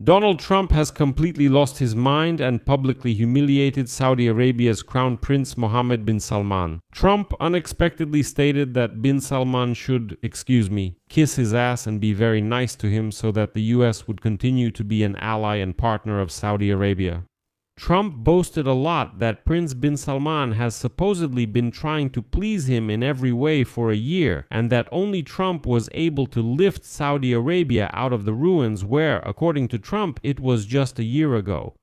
Donald Trump has completely lost his mind and publicly humiliated Saudi Arabia's Crown Prince Mohammed bin Salman. Trump unexpectedly stated that bin Salman should, kiss his ass and be very nice to him so that the US would continue to be an ally and partner of Saudi Arabia. Trump boasted a lot that Prince bin Salman has supposedly been trying to please him in every way for a year, and that only Trump was able to lift Saudi Arabia out of the ruins where, according to Trump, it was just a year ago.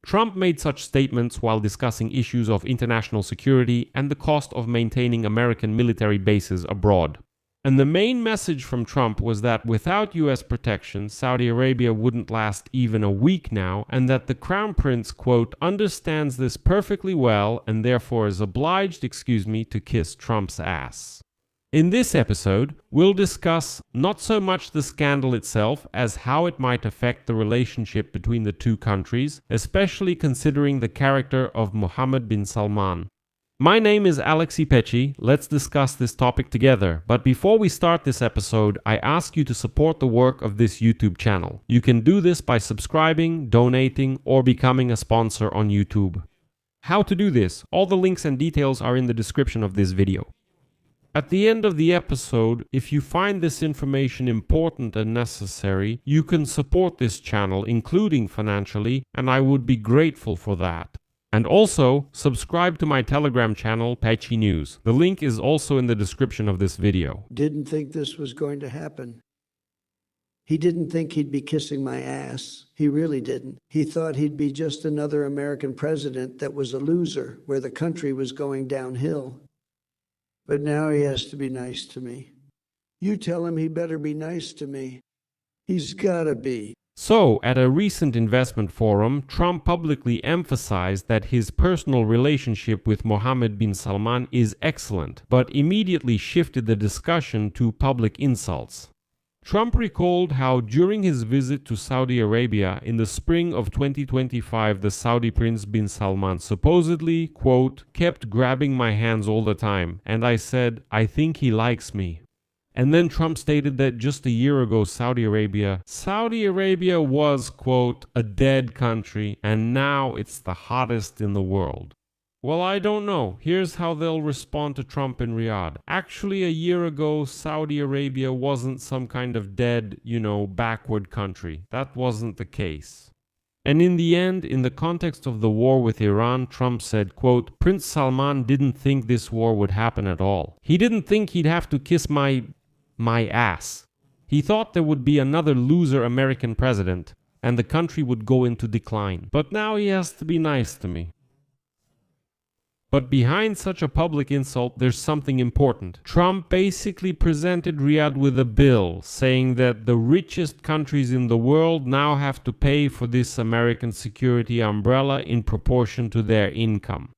Trump made such statements while discussing issues of international security and the cost of maintaining American military bases abroad. And the main message from Trump was that without US protection, Saudi Arabia wouldn't last even a week now, and that the Crown Prince, quote, understands this perfectly well and therefore is obliged, to kiss Trump's ass. In this episode, we'll discuss not so much the scandal itself as how it might affect the relationship between the two countries, especially considering the character of Mohammed bin Salman. My name is Alexei Pecci. Let's discuss this topic together. But before we start this episode, I ask you to support the work of this YouTube channel. You can do this by subscribing, donating, or becoming a sponsor on YouTube. How to do this? All the links and details are in the description of this video. At the end of the episode, if you find this information important and necessary, you can support this channel, including financially, and I would be grateful for that. And also, subscribe to my Telegram channel, Pecci News. The link is also in the description of this video. Didn't think this was going to happen. He didn't think he'd be kissing my ass. He really didn't. He thought he'd be just another American president that was a loser, where the country was going downhill. But now he has to be nice to me. You tell him he better be nice to me. He's gotta be. So, at a recent investment forum, Trump publicly emphasized that his personal relationship with Mohammed bin Salman is excellent, but immediately shifted the discussion to public insults. Trump recalled how during his visit to Saudi Arabia in the spring of 2025, the Saudi Prince bin Salman supposedly, quote, kept grabbing my hands all the time, and I said, I think he likes me. And then Trump stated that just a year ago, Saudi Arabia was, quote, a dead country, and now it's the hottest in the world. Well, I don't know. Here's how they'll respond to Trump in Riyadh. Actually, a year ago, Saudi Arabia wasn't some kind of dead, backward country. That wasn't the case. And in the end, in the context of the war with Iran, Trump said, quote, Prince Salman didn't think this war would happen at all. He didn't think he'd have to kiss my ass. He thought there would be another loser American president, and the country would go into decline. But now he has to be nice to me. But behind such a public insult, there's something important. Trump basically presented Riyadh with a bill saying that the richest countries in the world now have to pay for this American security umbrella in proportion to their income.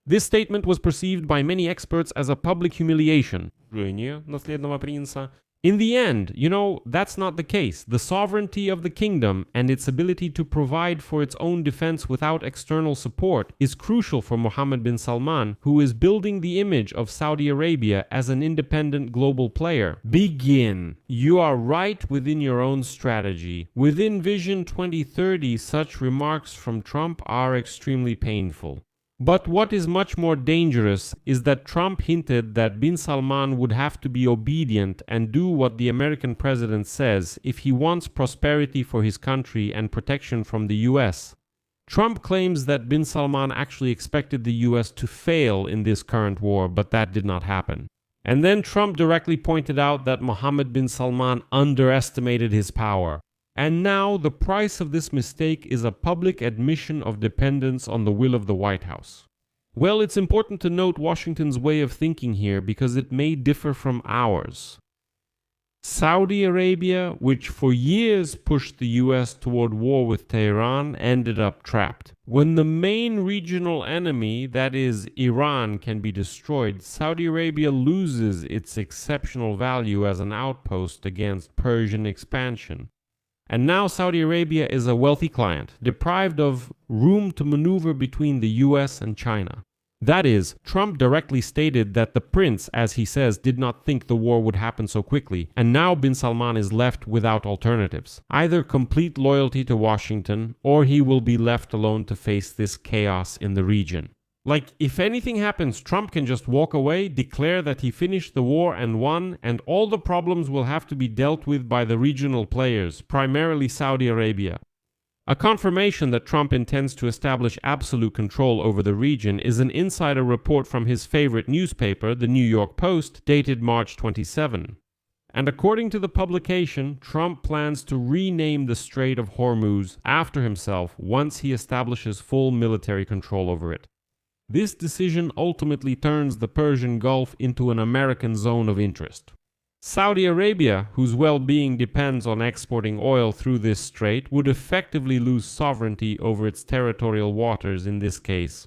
This statement was perceived by many experts as a public humiliation. In the end, that's not the case. The sovereignty of the kingdom and its ability to provide for its own defense without external support is crucial for Mohammed bin Salman, who is building the image of Saudi Arabia as an independent global player. Begin. You are right within your own strategy. Within Vision 2030, such remarks from Trump are extremely painful. But what is much more dangerous is that Trump hinted that bin Salman would have to be obedient and do what the American president says if he wants prosperity for his country and protection from the US. Trump claims that bin Salman actually expected the US to fail in this current war, but that did not happen. And then Trump directly pointed out that Mohammed bin Salman underestimated his power. And now the price of this mistake is a public admission of dependence on the will of the White House. Well, it's important to note Washington's way of thinking here because it may differ from ours. Saudi Arabia, which for years pushed the US toward war with Tehran, ended up trapped. When the main regional enemy, that is Iran, can be destroyed, Saudi Arabia loses its exceptional value as an outpost against Persian expansion. And now Saudi Arabia is a wealthy client, deprived of room to maneuver between the US and China. That is, Trump directly stated that the prince, as he says, did not think the war would happen so quickly, and now bin Salman is left without alternatives. Either complete loyalty to Washington, or he will be left alone to face this chaos in the region. Like, if anything happens, Trump can just walk away, declare that he finished the war and won, and all the problems will have to be dealt with by the regional players, primarily Saudi Arabia. A confirmation that Trump intends to establish absolute control over the region is an insider report from his favorite newspaper, the New York Post, dated March 27. And according to the publication, Trump plans to rename the Strait of Hormuz after himself once he establishes full military control over it. This decision ultimately turns the Persian Gulf into an American zone of interest. Saudi Arabia, whose well-being depends on exporting oil through this strait, would effectively lose sovereignty over its territorial waters in this case.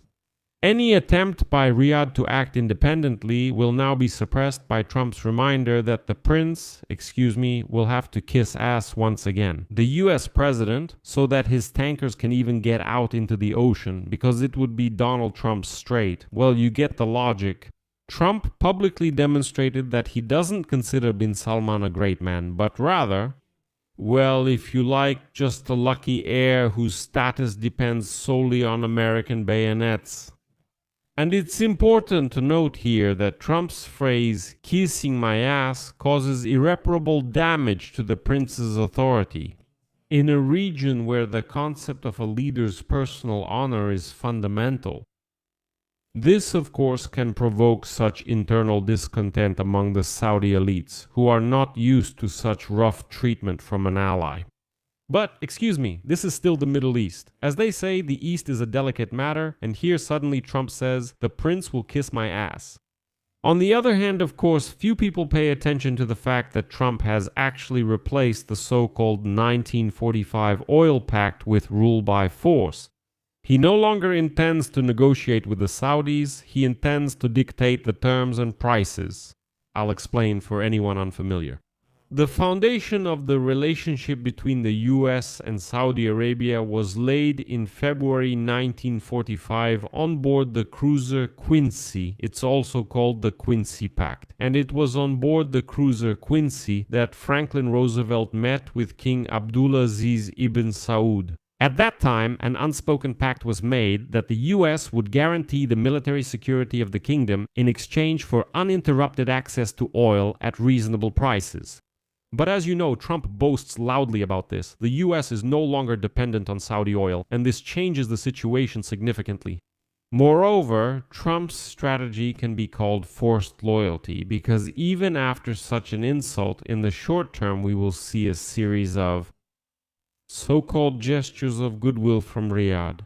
Any attempt by Riyadh to act independently will now be suppressed by Trump's reminder that the prince, will have to kiss ass once again. The US president, so that his tankers can even get out into the ocean, because it would be Donald Trump's strait. Well, you get the logic. Trump publicly demonstrated that he doesn't consider bin Salman a great man, but rather, well, if you like, just a lucky heir whose status depends solely on American bayonets. And it's important to note here that Trump's phrase, kissing my ass, causes irreparable damage to the prince's authority. In a region where the concept of a leader's personal honor is fundamental. This, of course, can provoke such internal discontent among the Saudi elites, who are not used to such rough treatment from an ally. But, this is still the Middle East. As they say, the East is a delicate matter, and here suddenly Trump says, the prince will kiss my ass. On the other hand, of course, few people pay attention to the fact that Trump has actually replaced the so-called 1945 oil pact with rule by force. He no longer intends to negotiate with the Saudis, he intends to dictate the terms and prices. I'll explain for anyone unfamiliar. The foundation of the relationship between the US and Saudi Arabia was laid in February 1945 on board the cruiser Quincy. It's also called the Quincy Pact. And it was on board the cruiser Quincy that Franklin Roosevelt met with King Abdulaziz ibn Saud. At that time, an unspoken pact was made that the US would guarantee the military security of the kingdom in exchange for uninterrupted access to oil at reasonable prices. But as you know, Trump boasts loudly about this. The US is no longer dependent on Saudi oil, and this changes the situation significantly. Moreover, Trump's strategy can be called forced loyalty, because even after such an insult, in the short term we will see a series of so-called gestures of goodwill from Riyadh.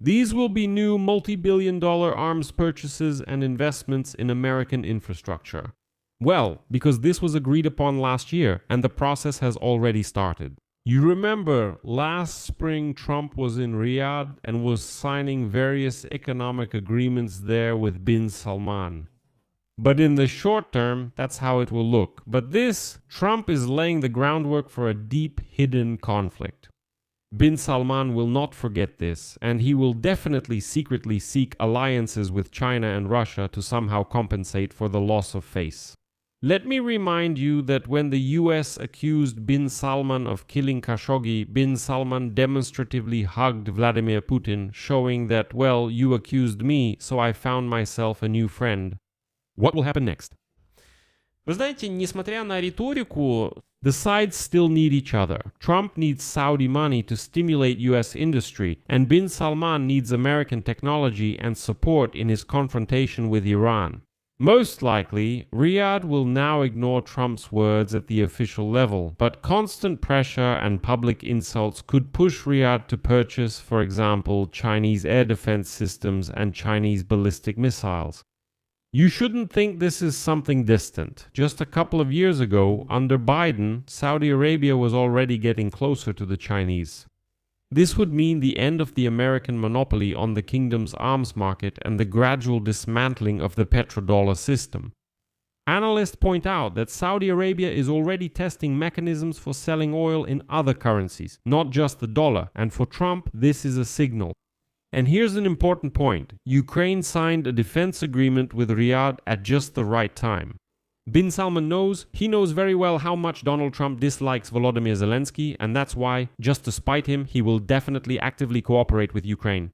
These will be new multi-billion-dollar arms purchases and investments in American infrastructure. Well, because this was agreed upon last year, and the process has already started. You remember, last spring Trump was in Riyadh and was signing various economic agreements there with bin Salman. But in the short term, that's how it will look. But this, Trump is laying the groundwork for a deep, hidden conflict. Bin Salman will not forget this, and he will definitely secretly seek alliances with China and Russia to somehow compensate for the loss of face. Let me remind you that when the US accused bin Salman of killing Khashoggi, bin Salman demonstratively hugged Vladimir Putin, showing that, well, you accused me, so I found myself a new friend. What will happen next? Вы знаете, несмотря на риторику, the sides still need each other. Trump needs Saudi money to stimulate US industry, and bin Salman needs American technology and support in his confrontation with Iran. Most likely, Riyadh will now ignore Trump's words at the official level, but constant pressure and public insults could push Riyadh to purchase, for example, Chinese air defense systems and Chinese ballistic missiles. You shouldn't think this is something distant. Just a couple of years ago, under Biden, Saudi Arabia was already getting closer to the Chinese. This would mean the end of the American monopoly on the kingdom's arms market and the gradual dismantling of the petrodollar system. Analysts point out that Saudi Arabia is already testing mechanisms for selling oil in other currencies, not just the dollar, and for Trump, this is a signal. And here's an important point. Ukraine signed a defense agreement with Riyadh at just the right time. Bin Salman knows very well how much Donald Trump dislikes Volodymyr Zelensky, and that's why, just to spite him, he will definitely actively cooperate with Ukraine.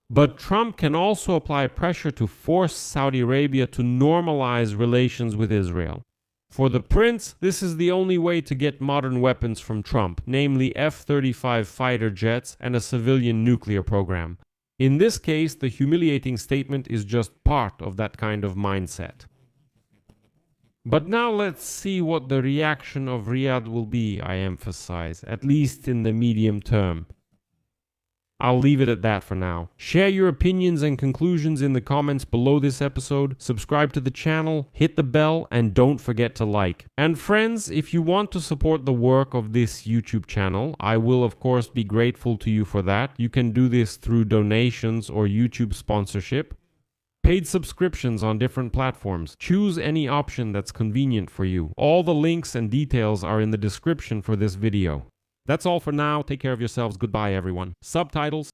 But Trump can also apply pressure to force Saudi Arabia to normalize relations with Israel. For the prince, this is the only way to get modern weapons from Trump, namely F-35 fighter jets and a civilian nuclear program. In this case, the humiliating statement is just part of that kind of mindset. But now let's see what the reaction of Riyadh will be, I emphasize, at least in the medium term. I'll leave it at that for now. Share your opinions and conclusions in the comments below this episode, subscribe to the channel, hit the bell, and don't forget to like. And friends, if you want to support the work of this YouTube channel, I will of course be grateful to you for that. You can do this through donations or YouTube sponsorship. Paid subscriptions on different platforms. Choose any option that's convenient for you. All the links and details are in the description for this video. That's all for now. Take care of yourselves. Goodbye, everyone. Subtitles.